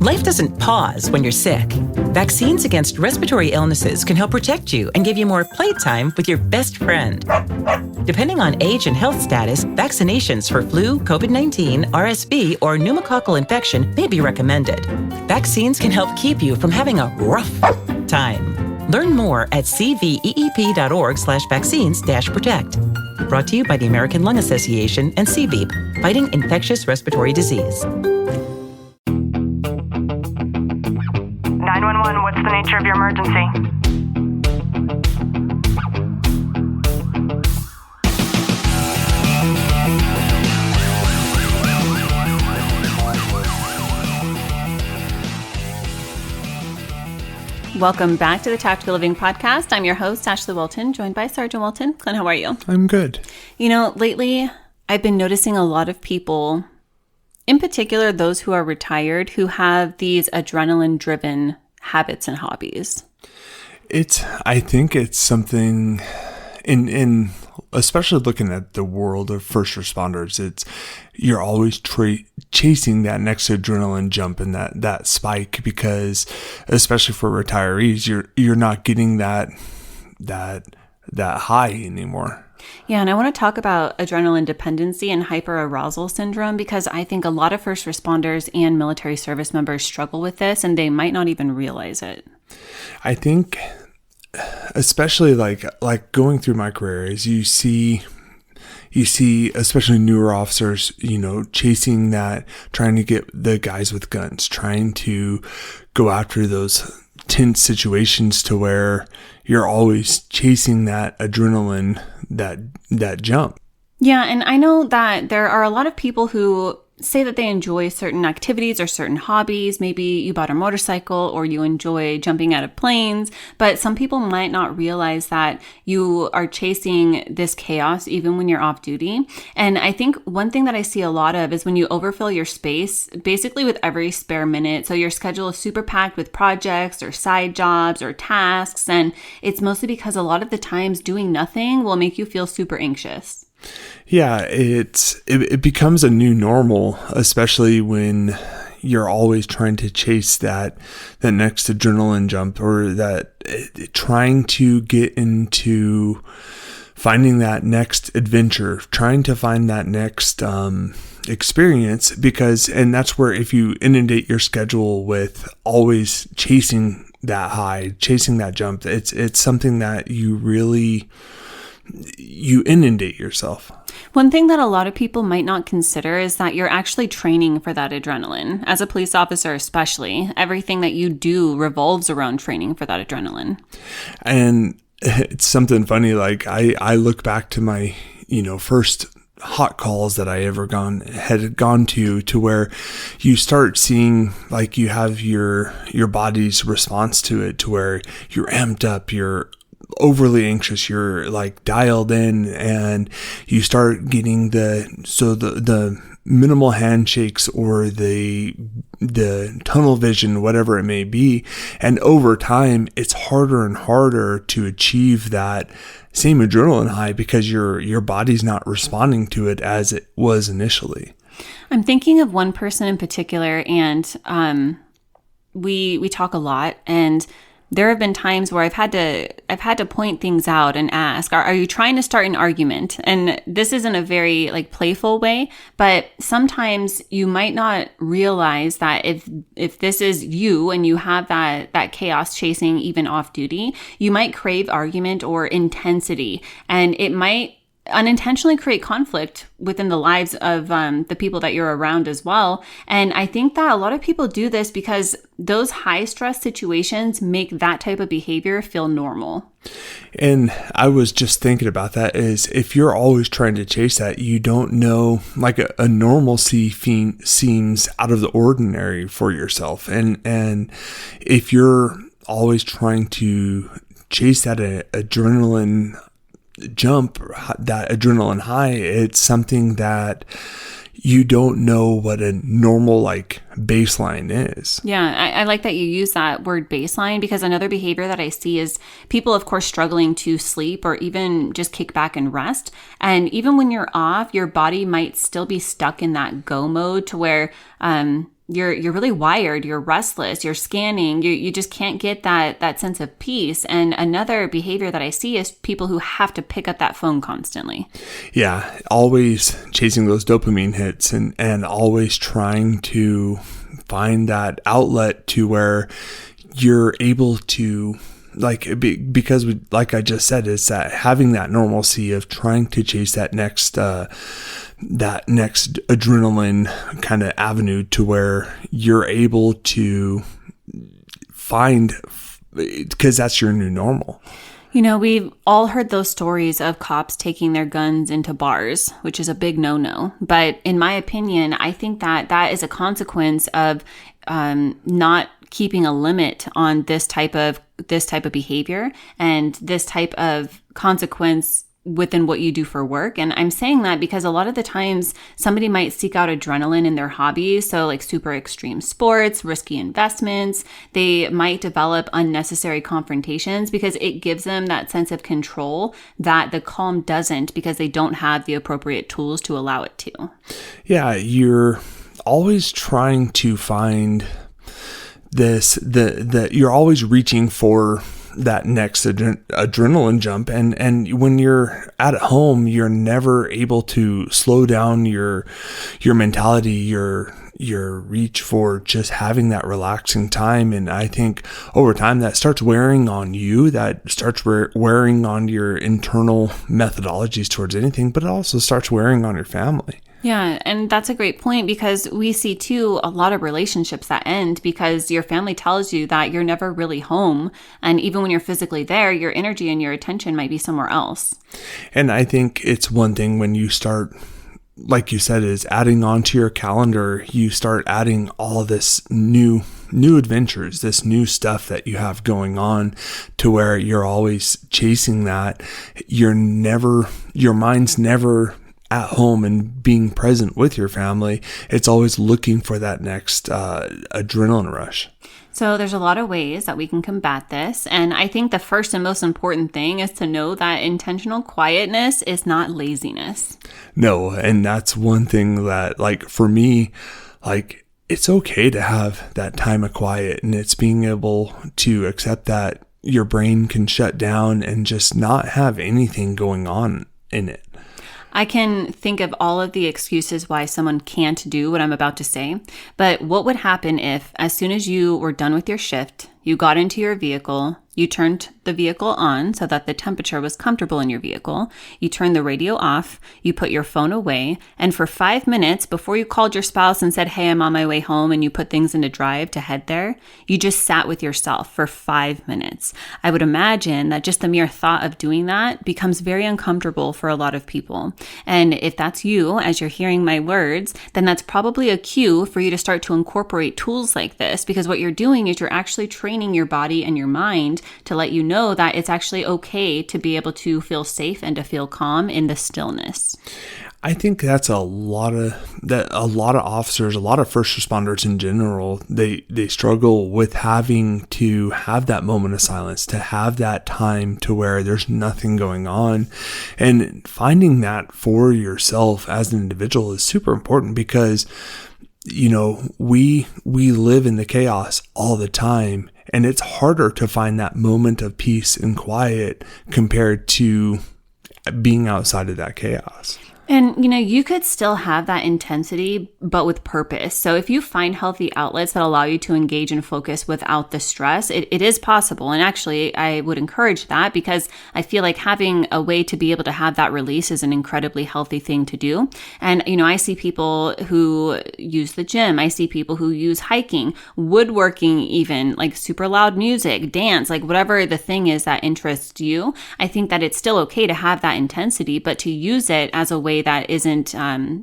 Life doesn't pause when you're sick. Vaccines against respiratory illnesses can help protect you and give you more playtime with your best friend. Depending on age and health status, vaccinations for flu, COVID-19, RSV, or pneumococcal infection may be recommended. Vaccines can help keep you from having a rough time. Learn more at cveep.org/vaccines-protect. Brought to you by the American Lung Association and CVEEP, fighting infectious respiratory disease. 911, what's the nature of your emergency? Welcome back to the Tactical Living Podcast. I'm your host, Ashley Wilton, joined by Sergeant Wilton. Clint, how are you? I'm good. You know, lately I've been noticing a lot of people, in particular those who are retired, who have these adrenaline-driven habits and hobbies. I think it's something in especially looking at the world of first responders, you're always chasing that next adrenaline jump and that spike, because especially for retirees, you're not getting that high anymore. Yeah, and I want to talk about adrenaline dependency and hyperarousal syndrome, because I think a lot of first responders and military service members struggle with this, and they might not even realize it. I think, especially like going through my career, is you see especially newer officers, chasing that, trying to get the guys with guns, trying to go after those tense situations to where you're always chasing that adrenaline, that jump. Yeah, and I know that there are a lot of people who say that they enjoy certain activities or certain hobbies. Maybe you bought a motorcycle or you enjoy jumping out of planes, but some people might not realize that you are chasing this chaos even when you're off duty. And I think one thing that I see a lot of is when you overfill your space, basically with every spare minute. So your schedule is super packed with projects or side jobs or tasks. And it's mostly because a lot of the times doing nothing will make you feel super anxious. Yeah, it becomes a new normal, especially when you're always trying to chase that next adrenaline jump, or that trying to get into finding that next adventure, trying to find that next experience, and that's where if you inundate your schedule with always chasing that high, chasing that jump, it's something that you inundate yourself. One thing that a lot of people might not consider is that you're actually training for that adrenaline. As a police officer especially, everything that you do revolves around training for that adrenaline. And it's something funny, like I look back to my, first hot calls that I ever had gone to where you start seeing, like, you have your body's response to it, to where you're amped up, you're overly anxious, you're like dialed in, and you start getting the minimal handshakes or the tunnel vision, whatever it may be. And over time, it's harder and harder to achieve that same adrenaline high because your body's not responding to it as it was initially. I'm thinking of one person in particular, and we talk a lot, and there have been times where I've had to point things out and ask, are you trying to start an argument? And this isn't a very playful way, but sometimes you might not realize that if this is you and you have that chaos chasing even off duty, you might crave argument or intensity, and it might unintentionally create conflict within the lives of the people that you're around as well. And I think that a lot of people do this because those high stress situations make that type of behavior feel normal. And I was just thinking about that, is if you're always trying to chase that, you don't know, like a normalcy seems out of the ordinary for yourself. And if you're always trying to chase that adrenaline jump, that adrenaline high, it's something that you don't know what a normal baseline is. Yeah, I like that you use that word baseline, because another behavior that I see is people, of course, struggling to sleep or even just kick back and rest. And even when you're off, your body might still be stuck in that go mode to where you're really wired, you're restless, you're scanning, you just can't get that sense of peace. And another behavior that I see is people who have to pick up that phone constantly. Yeah, always chasing those dopamine hits and always trying to find that outlet to where you're able to, because like I just said, it's that having that normalcy of trying to chase that next adrenaline kind of avenue to where you're able to find, because that's your new normal. We've all heard those stories of cops taking their guns into bars, which is a big no-no. But in my opinion, I think that is a consequence of not keeping a limit on this type of behavior and this type of consequence within what you do for work. And I'm saying that because a lot of the times somebody might seek out adrenaline in their hobbies. So like super extreme sports, risky investments, they might develop unnecessary confrontations because it gives them that sense of control that the calm doesn't, because they don't have the appropriate tools to allow it to. Yeah, you're always trying to find this, you're always reaching for that next adrenaline jump, and when you're at home, you're never able to slow down your mentality, your reach for just having that relaxing time. And I think over time that starts wearing on you, that starts wearing on your internal methodologies towards anything, but it also starts wearing on your family. Yeah, and that's a great point, because we see too a lot of relationships that end because your family tells you that you're never really home. And even when you're physically there, your energy and your attention might be somewhere else. And I think it's one thing when you start, like you said, is adding onto your calendar, you start adding all this new adventures, this new stuff that you have going on, to where you're always chasing that. Your mind's never at home and being present with your family. It's always looking for that next adrenaline rush. So there's a lot of ways that we can combat this. And I think the first and most important thing is to know that intentional quietness is not laziness. No, and that's one thing that, like, for me, like, it's okay to have that time of quiet, and it's being able to accept that your brain can shut down and just not have anything going on in it. I can think of all of the excuses why someone can't do what I'm about to say, but what would happen if, as soon as you were done with your shift, you got into your vehicle, you turned the vehicle on so that the temperature was comfortable in your vehicle, you turned the radio off, you put your phone away, and for 5 minutes before you called your spouse and said, "Hey, I'm on my way home," and you put things into drive to head there, you just sat with yourself for 5 minutes. I would imagine that just the mere thought of doing that becomes very uncomfortable for a lot of people. And if that's you, as you're hearing my words, then that's probably a cue for you to start to incorporate tools like this, because what you're doing is you're actually training your body and your mind to let you know that it's actually okay to be able to feel safe and to feel calm in the stillness. I think that's a lot of officers, a lot of first responders in general, they struggle with having to have that moment of silence, to have that time to where there's nothing going on. And finding that for yourself as an individual is super important, because we live in the chaos all the time, and it's harder to find that moment of peace and quiet compared to being outside of that chaos. And, you could still have that intensity, but with purpose. So if you find healthy outlets that allow you to engage and focus without the stress, it is possible. And actually, I would encourage that, because I feel like having a way to be able to have that release is an incredibly healthy thing to do. And, I see people who use the gym. I see people who use hiking, woodworking, even like super loud music, dance, like whatever the thing is that interests you. I think that it's still okay to have that intensity, but to use it as a way that isn't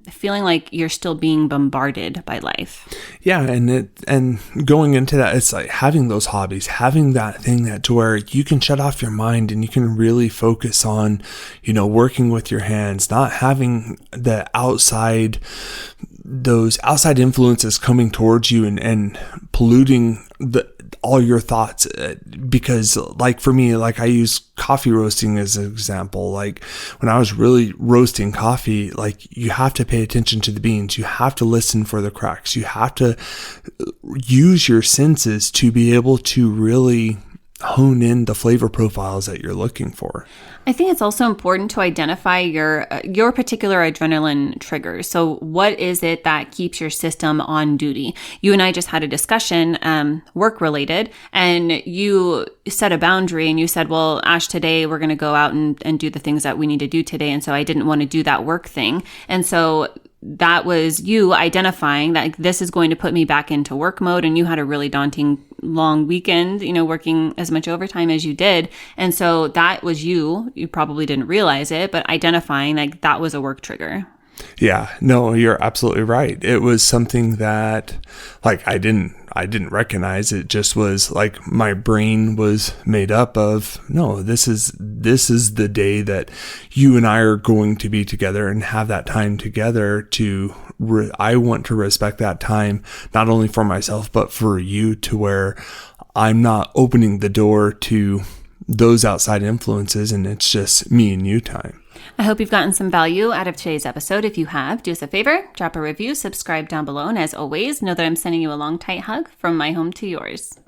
feeling like you're still being bombarded by life. Yeah, and going into that, it's like having those hobbies, having that thing that to where you can shut off your mind and you can really focus on, working with your hands, not having the outside those outside influences coming towards you and polluting all your thoughts. Because like for me, like I use coffee roasting as an example. Like when I was really roasting coffee, like you have to pay attention to the beans. You have to listen for the cracks. You have to use your senses to be able to really hone in the flavor profiles that you're looking for. I think it's also important to identify your particular adrenaline triggers. So what is it that keeps your system on duty? You and I just had a discussion, work related, and you set a boundary and you said, well, Ash, today we're going to go out and do the things that we need to do today. And so I didn't want to do that work thing. And so that was you identifying that this is going to put me back into work mode. And you had a really daunting long weekend, working as much overtime as you did. And so that was you probably didn't realize it, but identifying like that was a work trigger. Yeah, no, you're absolutely right. It was something that like I didn't recognize. It just was like my brain was made up of, no, this is the day that you and I are going to be together and have that time together I want to respect that time, not only for myself, but for you, to where I'm not opening the door to those outside influences and it's just me and you time. I hope you've gotten some value out of today's episode. If you have, do us a favor, drop a review, subscribe down below, and as always, know that I'm sending you a long, tight hug from my home to yours.